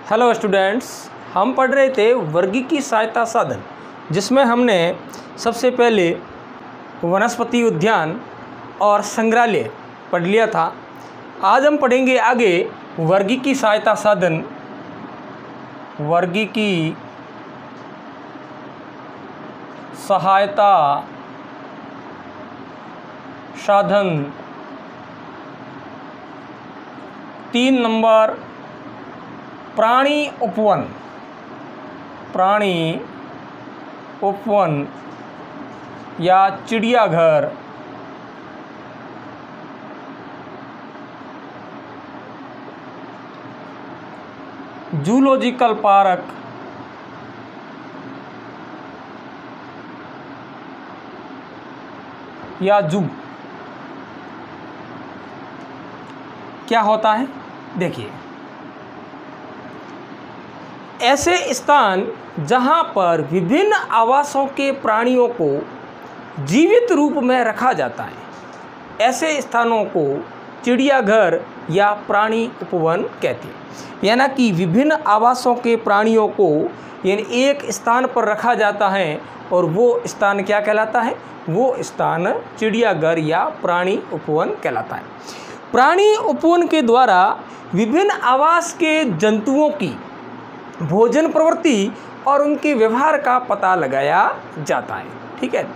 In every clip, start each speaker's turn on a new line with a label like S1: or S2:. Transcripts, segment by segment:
S1: Hello students, हम पढ़ रहे थे वर्गीकी सहायता साधन, जिसमें हमने सबसे पहले वनस्पति उद्यान और संग्रहालय पढ़ लिया था। आज हम पढ़ेंगे आगे वर्गीकी सहायता साधन। वर्गीकी सहायता साधन 3 नंबर प्राणी उपवन या चिड़ियाघर। जूलॉजिकल पार्क या जू क्या होता है, देखिए। ऐसे स्थान जहां पर विभिन्न आवासों के प्राणियों को जीवित रूप में रखा जाता है, ऐसे स्थानों को चिड़ियाघर या प्राणी उपवन कहते हैं। यानी कि विभिन्न आवासों के प्राणियों को यानी एक स्थान पर रखा जाता है और वो स्थान क्या कहलाता है? वो स्थान चिड़ियाघर या प्राणी उपवन कहलाता है। प्राणी उपवन के द्वारा विभिन्न आवास के जंतुओं की भोजन प्रवृत्ति और उनके व्यवहार का पता लगाया जाता है। ठीक है,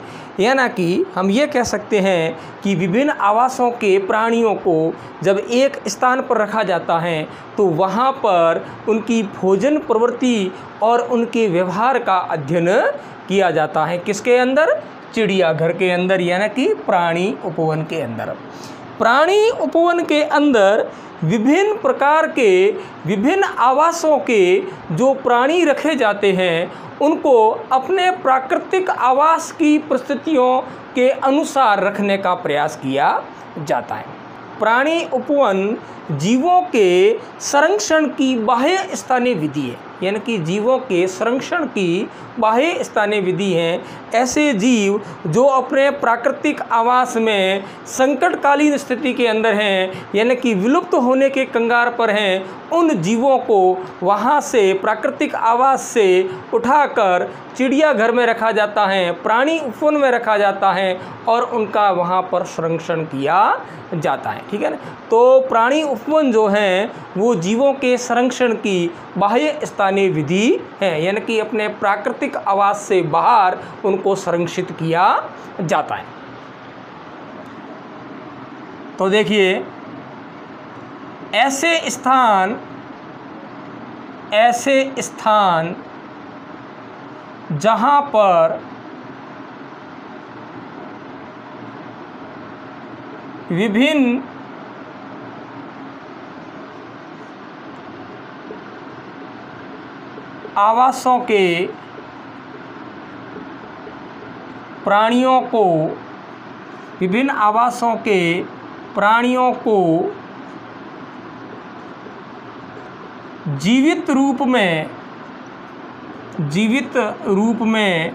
S1: यानी कि हम ये कह सकते हैं कि विभिन्न आवासों के प्राणियों को जब एक स्थान पर रखा जाता है तो वहाँ पर उनकी भोजन प्रवृत्ति और उनके व्यवहार का अध्ययन किया जाता है। किसके अंदर? चिड़ियाघर के अंदर, यानी कि प्राणी उपवन के अंदर। प्राणी उपवन के अंदर विभिन्न प्रकार के विभिन्न आवासों के जो प्राणी रखे जाते हैं उनको अपने प्राकृतिक आवास की परिस्थितियों के अनुसार रखने का प्रयास किया जाता है। प्राणी उपवन जीवों के संरक्षण की बाह्य स्थानीय विधि है, यानी कि जीवों के संरक्षण की बाह्य स्थानीय विधि है। ऐसे जीव जो अपने प्राकृतिक आवास में संकटकालीन स्थिति के अंदर हैं, यानी कि विलुप्त होने के कगार पर हैं, उन जीवों को वहाँ से प्राकृतिक आवास से उठाकर चिड़ियाघर में रखा जाता है, प्राणी उपवन में रखा जाता है और उनका वहाँ पर संरक्षण किया जाता है। ठीक है ना? तो प्राणी उपवन जो हैं वो जीवों के संरक्षण की बाह्य स्थानीय विधि है, यानी कि अपने प्राकृतिक आवास से बाहर उनको संरक्षित किया जाता है। तो देखिए, ऐसे स्थान जहां पर विभिन्न आवासों के प्राणियों को जीवित रूप में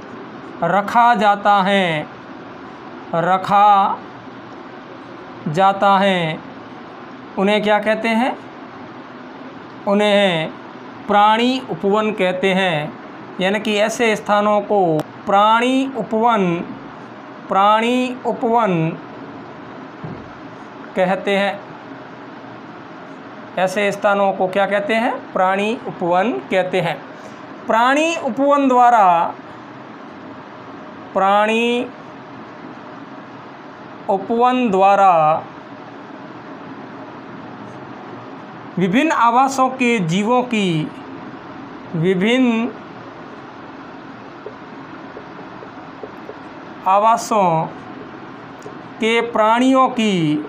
S1: रखा जाता है, उन्हें क्या कहते हैं? उन्हें प्राणी उपवन कहते हैं। यानी कि ऐसे स्थानों को प्राणी उपवन कहते हैं। ऐसे स्थानों को क्या कहते हैं? प्राणी उपवन कहते हैं। प्राणी उपवन द्वारा विभिन्न आवासों के जीवों की विभिन्न आवासों के प्राणियों की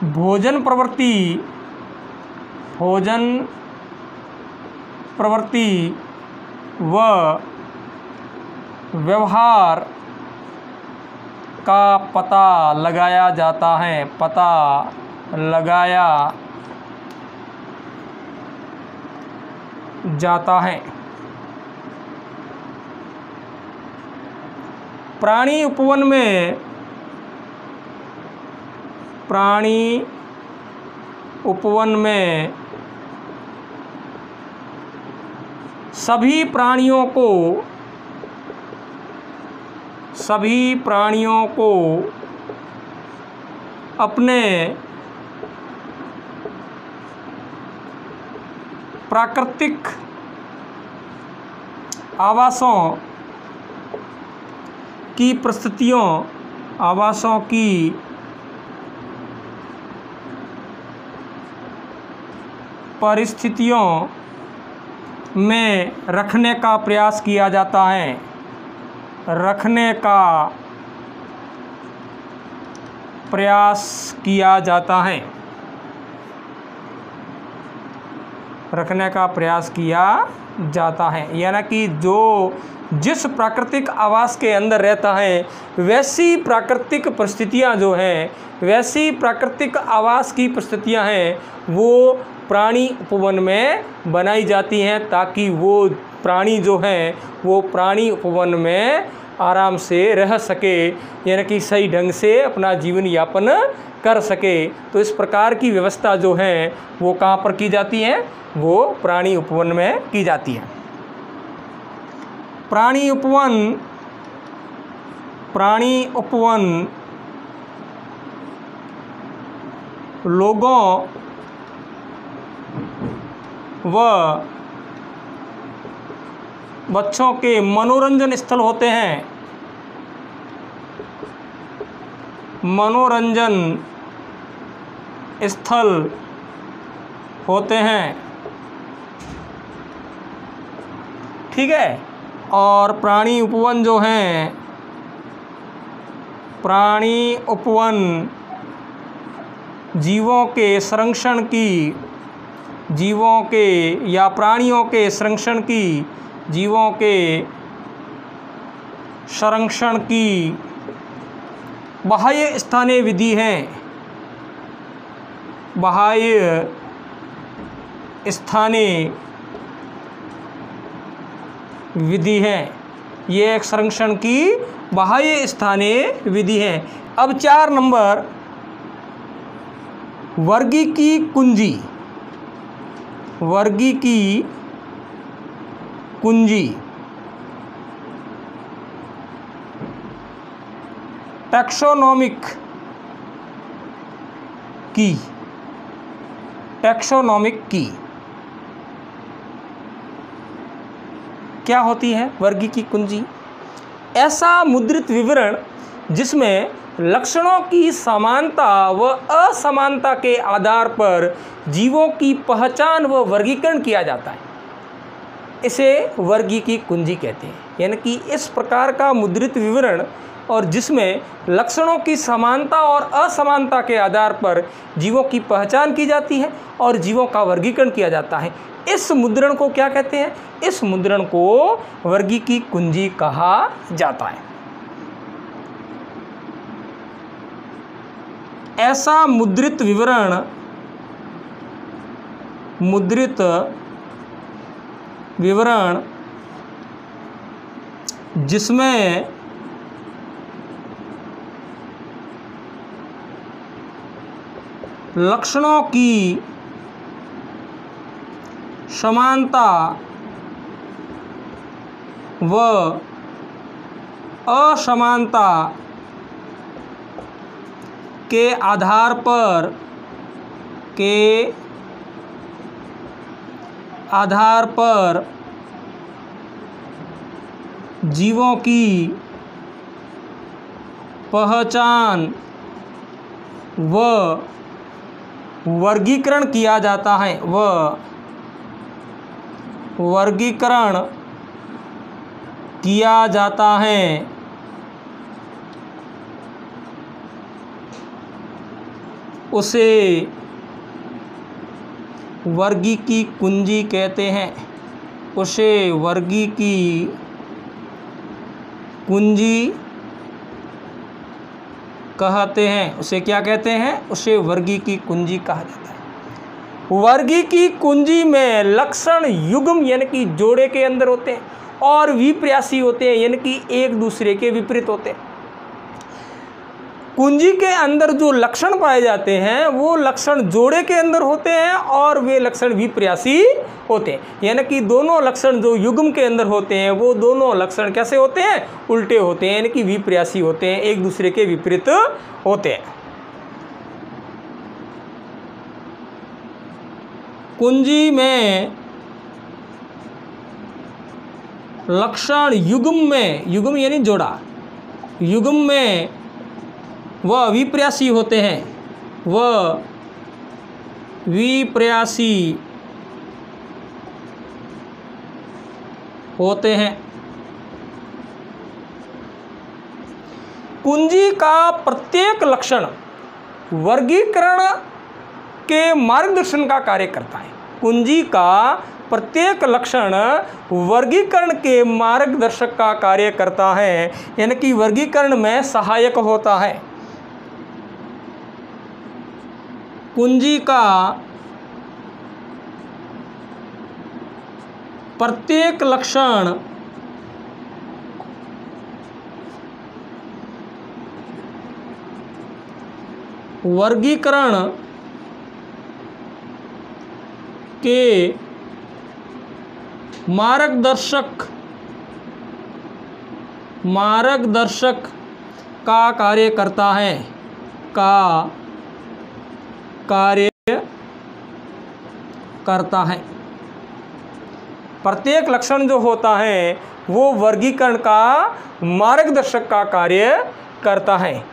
S1: भोजन प्रवृत्ति व व्यवहार का पता लगाया जाता है। प्राणी उपवन में प्राणी उपवन में सभी प्राणियों को अपने प्राकृतिक आवासों की परिस्थितियों में रखने का प्रयास किया जाता है। यानी कि जिस प्राकृतिक आवास के अंदर रहता है वैसी प्राकृतिक परिस्थितियां जो हैं, वैसी प्राकृतिक आवास की परिस्थितियां हैं वो प्राणी उपवन में बनाई जाती हैं, ताकि वो प्राणी जो हैं वो प्राणी उपवन में आराम से रह सके, यानी कि सही ढंग से अपना जीवन यापन कर सके। तो इस प्रकार की व्यवस्था जो है वो कहाँ पर की जाती है? वो प्राणी उपवन में की जाती है। प्राणी उपवन लोगों व बच्चों के मनोरंजन स्थल होते हैं। ठीक है। और प्राणी उपवन जो हैं, प्राणी उपवन जीवों के संरक्षण की बाह्य स्थानीय विधि है। ये एक संरक्षण की बाह्य स्थानीय विधि है। अब 4 नंबर, वर्गीकी कुंजी टैक्सोनॉमिक की क्या होती है? वर्गीकी कुंजी ऐसा मुद्रित विवरण जिसमें लक्षणों की समानता व असमानता के आधार पर जीवों की पहचान व वर्गीकरण किया जाता है, इसे वर्गीकी कुंजी कहते हैं। यानी कि इस प्रकार का मुद्रित विवरण और जिसमें लक्षणों की समानता और असमानता के आधार पर जीवों की पहचान की जाती है और जीवों का वर्गीकरण किया जाता है, इस मुद्रण को क्या कहते हैं? इस मुद्रण को वर्गीकी कुंजी कहा जाता है। ऐसा मुद्रित विवरण जिसमें लक्षणों की समानता व असमानता के आधार पर जीवों की पहचान व वर्गीकरण किया जाता है। उसे वर्गीकी कुंजी कहते हैं। उसे वर्गीकी कुंजी कहते हैं। उसे क्या कहते हैं? उसे वर्गीकी कुंजी कहा जाता है। वर्गीकी कुंजी में लक्षण युग्म यानी कि जोड़े के अंदर होते हैं और विपर्यासी होते हैं, यानी कि एक दूसरे के विपरीत होते हैं। कुंजी के अंदर जो लक्षण पाए जाते हैं वो लक्षण जोड़े के अंदर होते हैं और वे लक्षण विपर्यासी होते हैं। यानी कि दोनों लक्षण जो युग्म के अंदर होते हैं वो दोनों लक्षण कैसे होते हैं? उल्टे होते हैं, यानी कि विपर्यासी होते हैं, एक दूसरे के विपरीत होते हैं। कुंजी में लक्षण युग्म यानी जोड़ा, युग्म में वह विपर्यासी होते हैं, वह विपर्यासी होते हैं। कुंजी का प्रत्येक लक्षण वर्गीकरण के मार्गदर्शन का कार्य करता है। कुंजी का प्रत्येक लक्षण वर्गीकरण के मार्गदर्शक का कार्य करता है, यानी कि वर्गीकरण में सहायक होता है। कुंजी का प्रत्येक लक्षण वर्गीकरण के मार्गदर्शक का कार्य करता है, प्रत्येक लक्षण जो होता है वो वर्गीकरण का मार्गदर्शक का कार्य करता है।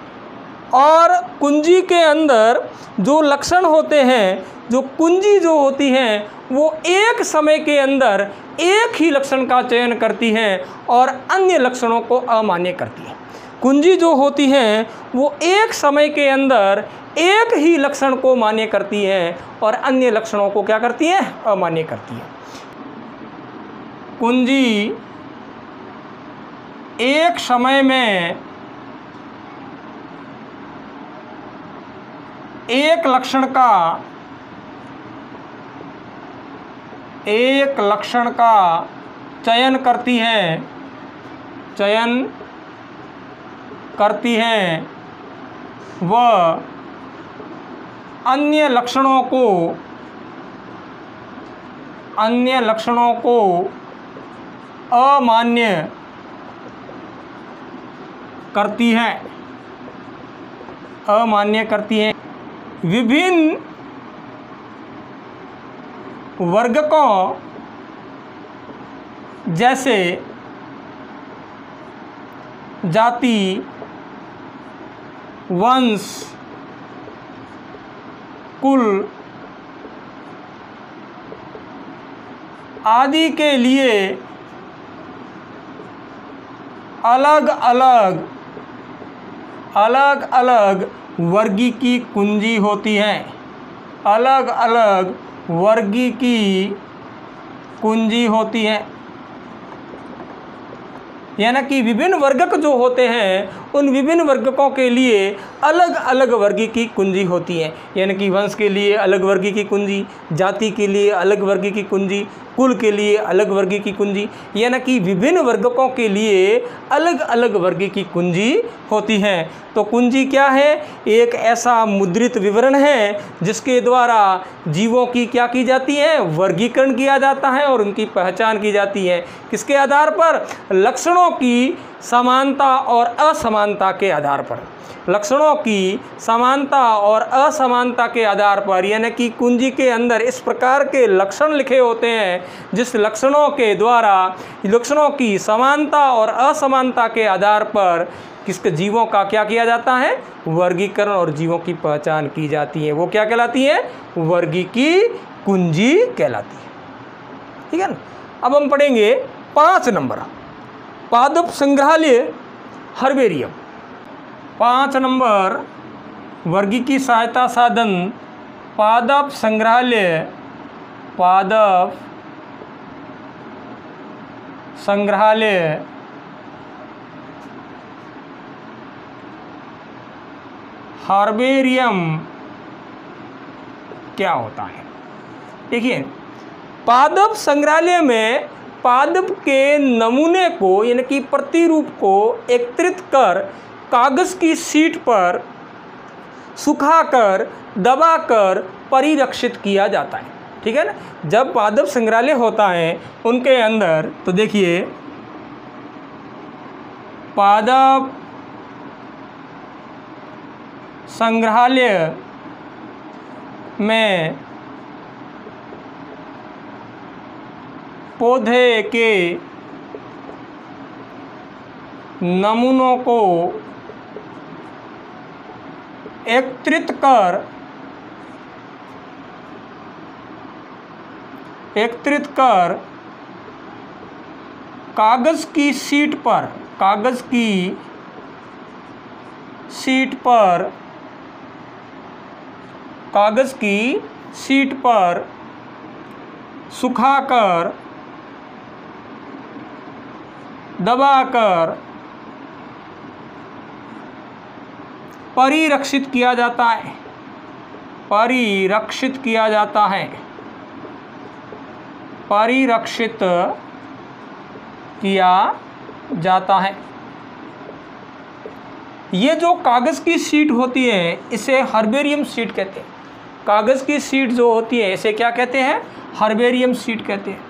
S1: और कुंजी के अंदर जो लक्षण होते हैं, जो कुंजी जो होती हैं वो एक समय के अंदर एक ही लक्षण का चयन करती हैं और अन्य लक्षणों को अमान्य करती है। कुंजी जो होती हैं वो एक समय के अंदर एक ही लक्षण को मान्य करती हैं और अन्य लक्षणों को क्या करती हैं? अमान्य करती हैं। कुंजी एक समय में एक लक्षण का चयन करती हैं, वह अन्य लक्षणों को अमान्य करती हैं। विभिन्न वर्गकों जैसे जाति, वंश, कुल आदि के लिए अलग अलग वर्गी की कुंजी होती है, अलग अलग वर्गी की कुंजी होती है। यानी कि विभिन्न वर्गक जो होते हैं उन विभिन्न वर्गकों के लिए अलग अलग वर्गी की कुंजी होती है। यानी कि वंश के लिए अलग वर्गी की कुंजी, जाति के लिए अलग वर्गी की कुंजी, कुल के लिए अलग वर्गी की कुंजी, यानी कि विभिन्न वर्गकों के लिए अलग अलग वर्गी की कुंजी होती है। तो कुंजी क्या है? एक ऐसा मुद्रित विवरण है जिसके द्वारा जीवों की क्या की जाती है? वर्गीकरण किया जाता है और उनकी पहचान की जाती है। किसके आधार पर? लक्षणों की समानता और असमानता के आधार पर। लक्षणों की समानता और असमानता के आधार पर, यानी कि कुंजी के अंदर इस प्रकार के लक्षण लिखे होते हैं जिस लक्षणों के द्वारा लक्षणों की समानता और असमानता के आधार पर किसके जीवों का क्या किया जाता है? वर्गीकरण और जीवों की पहचान की जाती है। वो क्या कहलाती है? वर्गी की कुंजी कहलाती है। ठीक है ना। अब हम पढ़ेंगे 5 नंबर, पादप संग्रहालय हर्बेरियम। 5 नंबर वर्गी की सहायता साधन पादप संग्रहालय हर्बेरियम क्या होता है? देखिए, पादप संग्रहालय में पादप के नमूने को यानी कि प्रतिरूप को एकत्रित कर कागज़ की शीट पर सुखाकर, दबाकर परिरक्षित किया जाता है। ठीक है ना। जब पादप संग्रहालय होता है उनके अंदर, तो देखिए पादप संग्रहालय में पौधे के नमूनों को एकत्रित कर कागज़ की शीट पर सुखाकर, दबाकर परिरक्षित किया जाता है। परिरक्षित किया जाता है। ये जो कागज़ की शीट होती है इसे हर्बेरियम शीट कहते हैं। कागज़ की शीट जो होती है इसे क्या कहते हैं? हर्बेरियम शीट कहते हैं।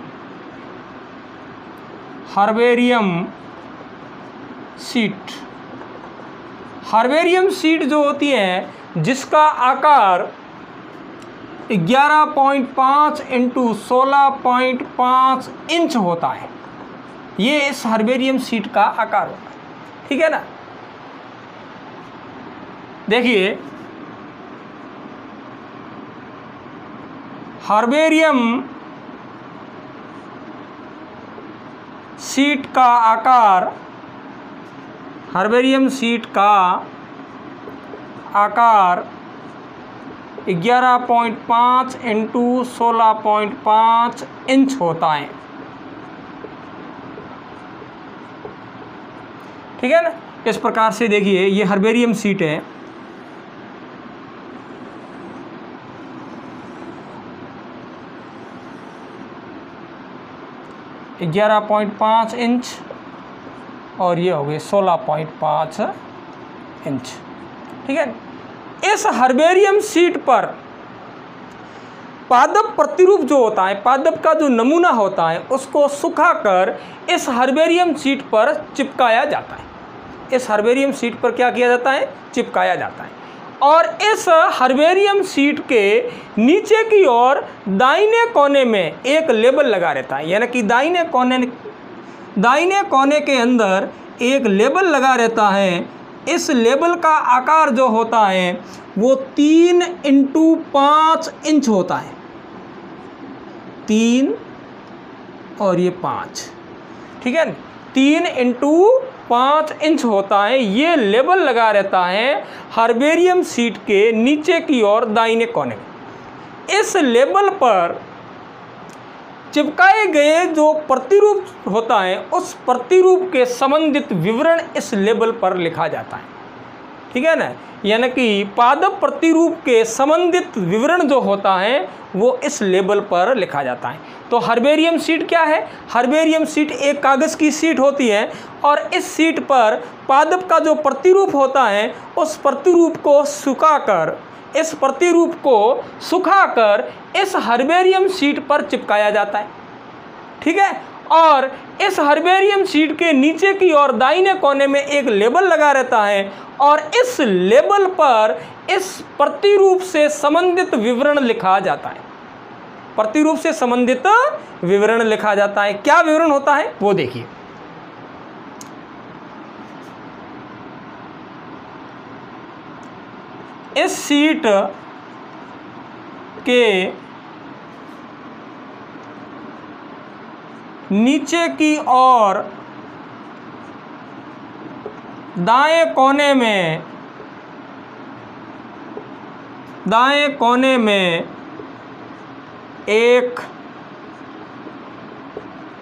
S1: हर्बेरियम शीट जो होती है जिसका आकार 11.5 इंटू 16.5 इंच होता है, ये इस हर्बेरियम शीट का आकार होता है। ठीक है ना। देखिए हर्बेरियम शीट का आकार 11.5 इंटू 16.5 इंच होता है। ठीक है ना। इस प्रकार से देखिए ये हर्बेरियम शीट है। ये 11.5 इंच और ये हो गए 16.5 इंच। ठीक है। इस हर्बेरियम शीट पर पादप प्रतिरूप जो होता है, पादप का जो नमूना होता है, उसको सुखाकर इस हर्बेरियम शीट पर चिपकाया जाता है। इस हर्बेरियम शीट पर क्या किया जाता है? चिपकाया जाता है। और इस हर्बेरियम शीट के नीचे की ओर दाहिने कोने में एक लेबल लगा रहता है, यानी कि दाहिने कोने के अंदर एक लेबल लगा रहता है। इस लेबल का आकार जो होता है वो 3 इंटू 5 इंच होता है। 3 और ये 5। ठीक है। 3 इंटू 5 इंच होता है। ये लेबल लगा रहता है हर्बेरियम शीट के नीचे की ओर दाहिने कोने में। इस लेबल पर चिपकाए गए जो प्रतिरूप होता है उस प्रतिरूप के संबंधित विवरण इस लेबल पर लिखा जाता है। ठीक है ना। यानी कि पादप प्रतिरूप के संबंधित विवरण जो होता है वो इस लेबल पर लिखा जाता है। तो हर्बेरियम शीट क्या है? हर्बेरियम शीट एक कागज़ की शीट होती है और इस शीट पर पादप का जो प्रतिरूप होता है उस प्रतिरूप को सुखाकर इस हर्बेरियम शीट पर चिपकाया जाता है। ठीक है। और इस हर्बेरियम शीट के नीचे की ओर दाहिने कोने में एक लेबल लगा रहता है और इस लेबल पर इस प्रतिरूप से संबंधित विवरण लिखा जाता है। प्रतिरूप से संबंधित विवरण लिखा जाता है। क्या विवरण होता है वो देखिए। इस शीट के नीचे की ओर दाएं कोने में एक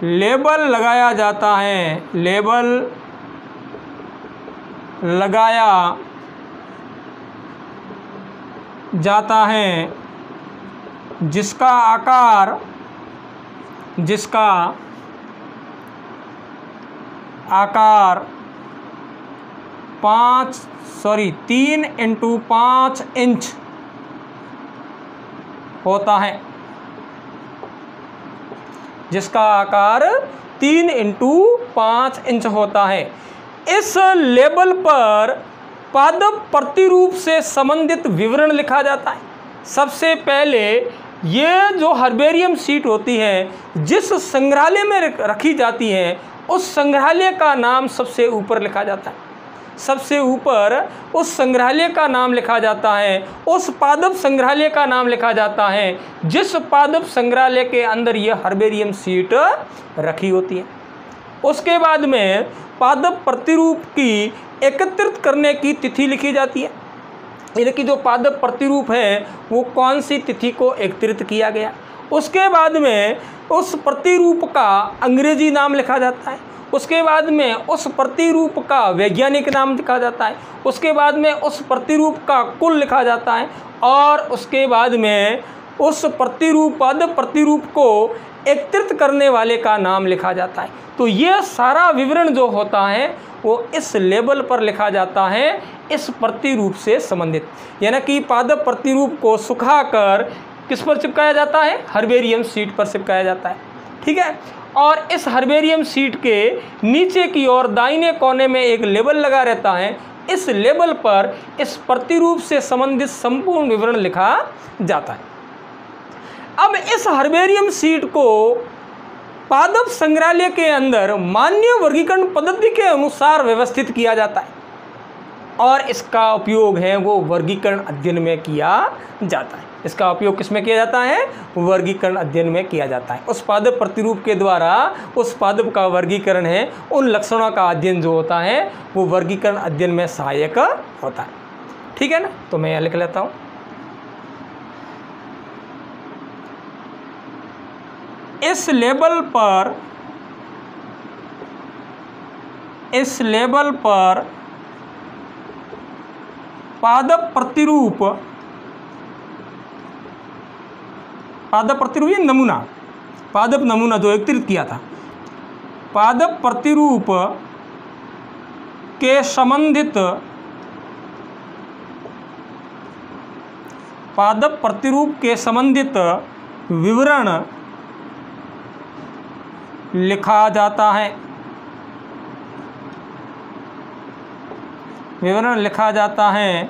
S1: लेबल लगाया जाता है। लेबल लगाया जाता है जिसका आकार 3 × 5 इंच होता है, जिसका आकार 3 × 5 इंच होता है। इस लेबल पर पादप प्रतिरूप से संबंधित विवरण लिखा जाता है। सबसे पहले ये जो हर्बेरियम शीट होती है जिस संग्रहालय में रखी जाती है उस संग्रहालय का नाम सबसे ऊपर लिखा जाता है। सबसे ऊपर उस संग्रहालय का नाम लिखा जाता है, उस पादप संग्रहालय का नाम लिखा जाता है जिस पादप संग्रहालय के अंदर यह हर्बेरियम शीट रखी होती है। उसके बाद में पादप प्रतिरूप की एकत्रित करने की तिथि लिखी जाती है, यानी कि जो पादप प्रतिरूप है वो कौन सी तिथि को एकत्रित किया गया। उसके बाद में उस प्रतिरूप का अंग्रेजी नाम लिखा जाता है। उसके बाद में उस प्रतिरूप का वैज्ञानिक नाम लिखा जाता है। उसके बाद में उस प्रतिरूप का कुल लिखा जाता है और उसके बाद में उस पादप प्रतिरूप को एकत्रित करने वाले का नाम लिखा जाता है। तो ये सारा विवरण जो होता है वो इस लेबल पर लिखा जाता है इस प्रतिरूप से संबंधित, यानी कि पादप प्रतिरूप को सुखाकर किस पर चिपकाया जाता है, हर्बेरियम शीट पर चिपकाया जाता है। ठीक है, और इस हर्बेरियम शीट के नीचे की ओर दाहिने कोने में एक लेबल लगा रहता है। इस लेबल पर इस प्रतिरूप से संबंधित संपूर्ण विवरण लिखा जाता है। अब इस हर्बेरियम शीट को पादप संग्रहालय के अंदर मान्य वर्गीकरण पद्धति के अनुसार व्यवस्थित किया जाता है और इसका उपयोग है वो वर्गीकरण अध्ययन में किया जाता है। इसका उपयोग किस में किया जाता है, वर्गीकरण अध्ययन में किया जाता है। उस पादप प्रतिरूप के द्वारा उस पादप का वर्गीकरण है, उन लक्षणों का अध्ययन जो होता है वो वर्गीकरण अध्ययन में सहायक होता है। ठीक है ना, तो मैं यहाँ लिख लेता हूँ। इस लेबल पर पादप प्रतिरूप ये नमूना, पादप नमूना जो एकत्रित किया था, पादप प्रतिरूप के संबंधित पादप प्रतिरूप के संबंधित विवरण लिखा जाता है। विवरण लिखा जाता है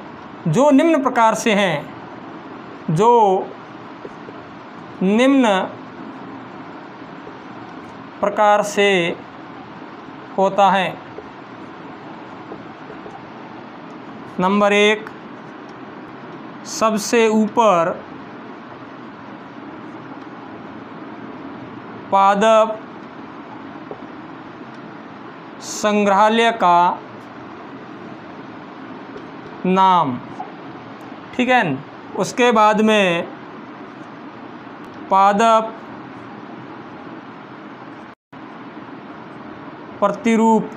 S1: जो निम्न प्रकार से हैं, जो निम्न प्रकार से होता है। नंबर 1, सबसे ऊपर पादप संग्रहालय का नाम। ठीक है, उसके बाद में पादप प्रतिरूप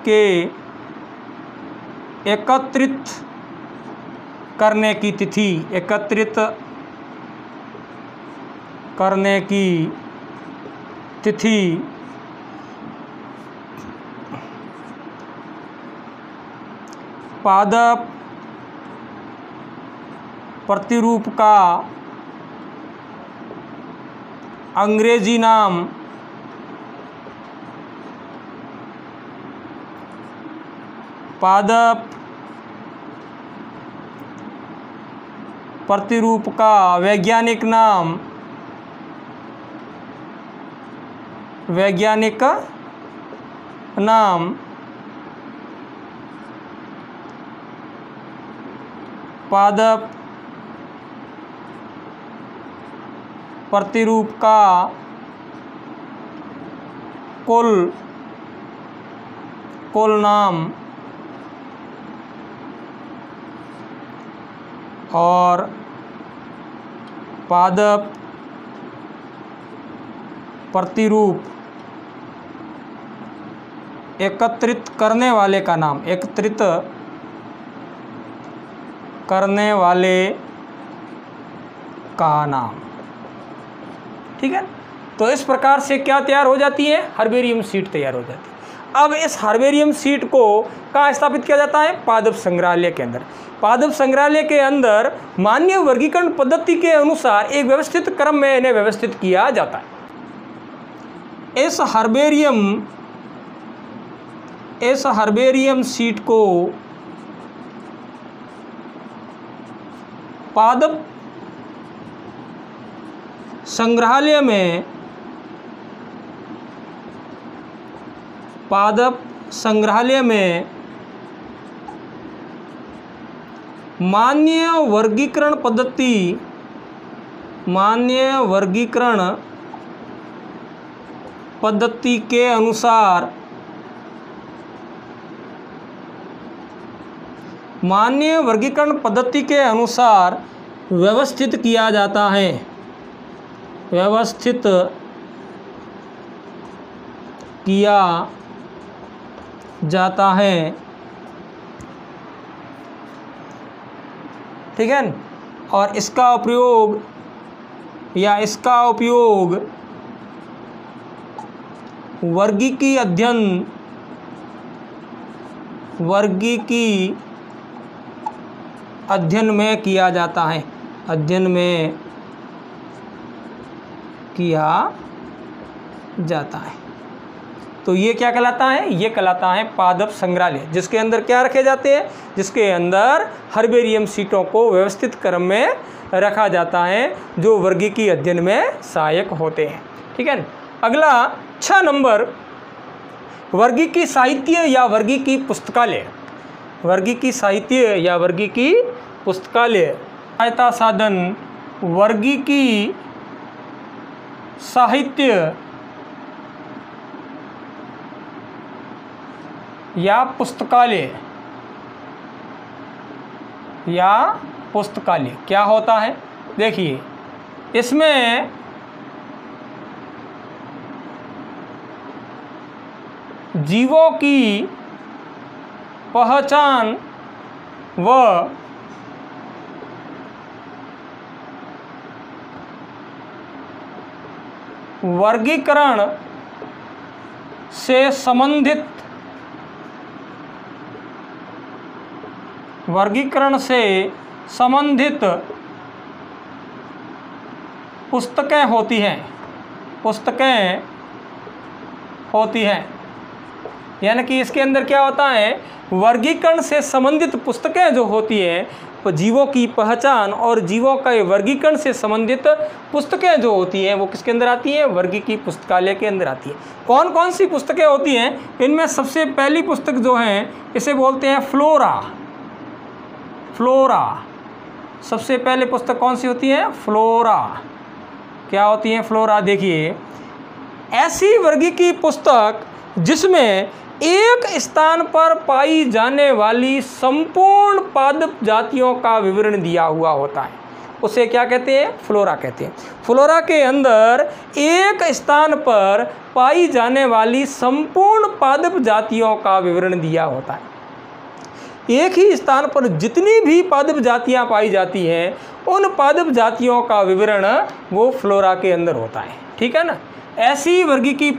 S1: के एकत्रित करने की तिथि, एकत्रित करने की तिथि पादप प्रतिरूप का अंग्रेजी नाम, पादप प्रतिरूप का वैज्ञानिक नाम, पादप प्रतिरूप का कुल नाम और पादप प्रतिरूप एकत्रित करने वाले का नाम, एकत्रित करने वाले का नाम। ठीक है, तो इस प्रकार से क्या तैयार हो जाती है, हर्बेरियम शीट तैयार हो जाती है। अब इस हर्बेरियम सीट को कहाँ स्थापित किया जाता है? पादप संग्रहालय के अंदर। पादप संग्रहालय के अंदर मान्य वर्गीकरण पद्धति के अनुसार एक व्यवस्थित क्रम में इन्हें व्यवस्थित किया जाता है। इस हर्बेरियम सीट को पादप संग्रहालय में मान्य वर्गीकरण पद्धति के अनुसार व्यवस्थित किया जाता है। ठीक है। और इसका उपयोग वर्गीकी अध्ययन में किया जाता है। तो ये क्या कहलाता है? ये कहलाता है पादप संग्रहालय, जिसके अंदर क्या रखे जाते हैं? जिसके अंदर हर्बेरियम सीटों को व्यवस्थित क्रम में रखा जाता है, जो वर्गीकी अध्ययन में सहायक होते हैं। ठीक है। अगला 6 नंबर, वर्गीकी साहित्य या वर्गीकी पुस्तकालय। वर्गीकी साहित्य या वर्गीकी पुस्तकालय सहायता साधन वर्गीकी साहित्य या पुस्तकालय क्या होता है? देखिए, इसमें जीवों की पहचान व वर्गीकरण से संबंधित पुस्तकें होती हैं। यानी कि इसके अंदर क्या होता है? वर्गीकरण से संबंधित पुस्तकें जो होती हैं, तो जीवों की पहचान और जीवों के वर्गीकरण से संबंधित पुस्तकें जो होती हैं, वो किसके अंदर आती हैं? वर्गीकी पुस्तकालय के अंदर आती है। कौन कौन सी पुस्तकें होती हैं? इनमें सबसे पहली पुस्तक जो है, इसे बोलते हैं फ्लोरा। सबसे पहले पुस्तक कौन सी होती है? फ्लोरा। क्या होती है फ्लोरा? देखिए, ऐसी वर्गीकी पुस्तक जिसमें एक स्थान पर पाई जाने वाली संपूर्ण पादप जातियों का विवरण दिया हुआ होता है, उसे क्या कहते हैं? फ्लोरा कहते हैं। फ्लोरा के अंदर एक स्थान पर पाई जाने वाली संपूर्ण पादप जातियों का विवरण दिया होता है। एक ही स्थान पर जितनी भी पादप जातियां पाई जाती हैं, उन पादप जातियों का विवरण वो फ्लोरा के अंदर होता है। ठीक है ना। ऐसी वर्गीकी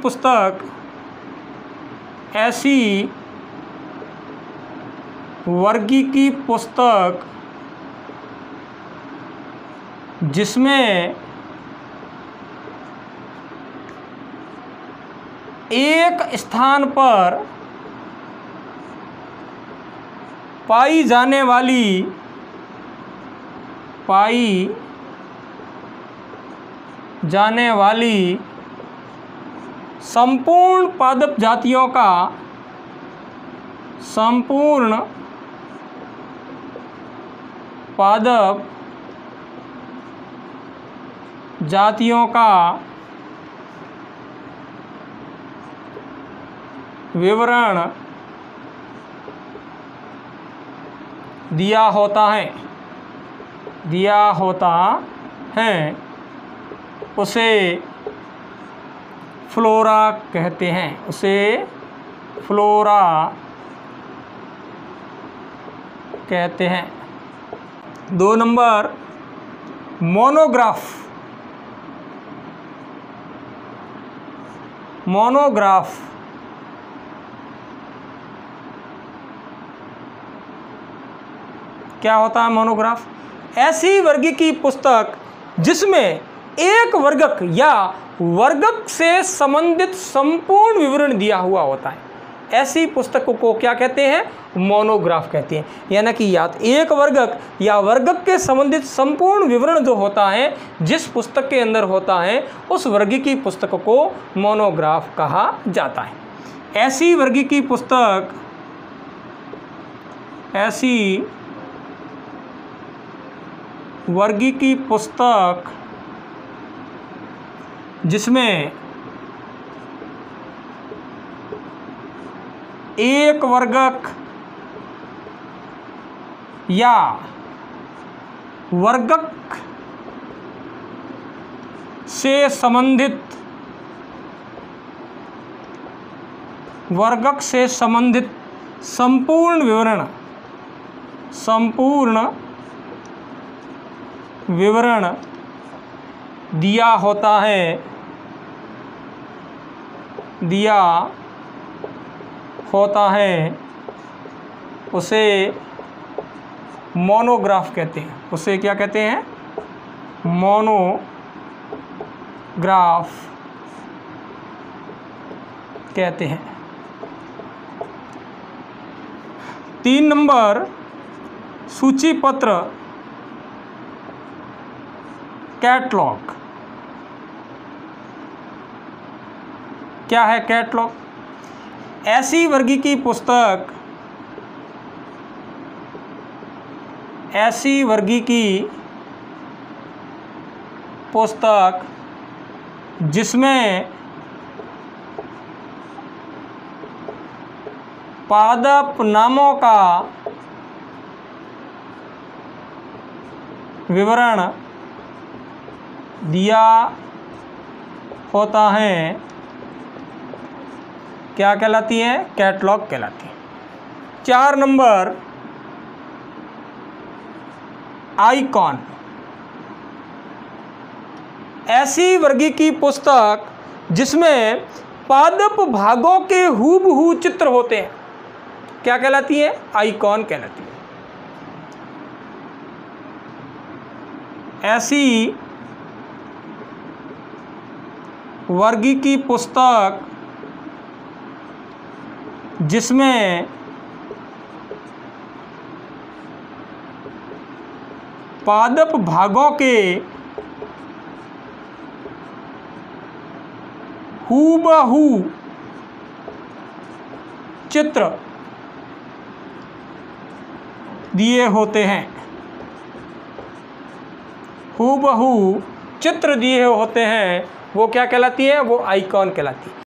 S1: पुस्तक जिसमें एक स्थान पर पाई जाने वाली संपूर्ण पादप जातियों का विवरण दिया होता है, उसे फ्लोरा कहते हैं। 2 नंबर, मोनोग्राफ क्या होता है मोनोग्राफ? ऐसी वर्गीकी पुस्तक जिसमें एक वर्गक या वर्गक से संबंधित संपूर्ण विवरण दिया हुआ होता है, ऐसी पुस्तकों को क्या कहते हैं? मोनोग्राफ कहते हैं। यानी कि या एक वर्गक या वर्गक के संबंधित संपूर्ण विवरण जो होता है जिस पुस्तक के अंदर होता है, उस वर्गीकी पुस्तक को मोनोग्राफ कहा जाता है। ऐसी वर्गीकी पुस्तक, ऐसी वर्गीकी पुस्तक जिसमें एक वर्गक या वर्गक से संबंधित संपूर्ण विवरण दिया होता है, उसे मोनोग्राफ कहते हैं। उसे क्या कहते हैं? मोनोग्राफ कहते हैं। 3 नंबर, सूचीपत्र, कैटलॉग। क्या है कैटलॉग? ऐसी वर्गीकी पुस्तक जिसमें पादप नामों का विवरण दिया होता है, क्या कहलाती है? कैटलॉग कहलाती है। 4 नंबर, आइकॉन। ऐसी वर्गीकी पुस्तक जिसमें पादप भागों के हूबहू चित्र होते हैं, क्या कहलाती है? आइकॉन कहलाती है। ऐसी वर्गीकी पुस्तक जिसमें पादप भागों के हूबहू चित्र दिए होते हैं, हूबहू चित्र दिए होते हैं, वो क्या कहलाती है? वो आइकॉन कहलाती है।